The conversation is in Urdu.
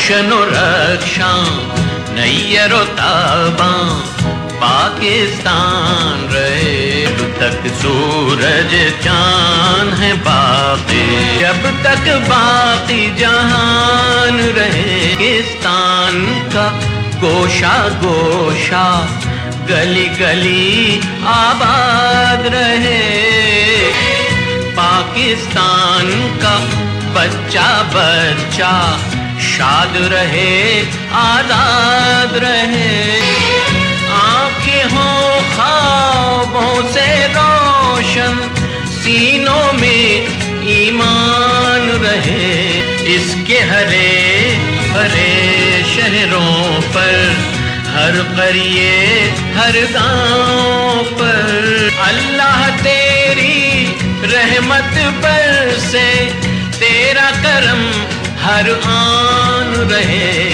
روشن و رخشاں نیر و تاباں پاکستان رہے، جب تک سورج چاند ہے باقی، جب تک باقی جہان رہے، پاکستان کا گوشہ گوشہ گلی گلی آباد رہے، پاکستان کا بچہ بچہ شاد رہے، آزاد رہے، آنکھیں ہوں خوابوں سے روشن، سینوں میں ایمان رہے، اس کے ہرے ہرے شہروں پر، ہر قریے ہر گاؤں پر، اللہ تیری رحمت برسے، تیرا کرم ہر آن رہے،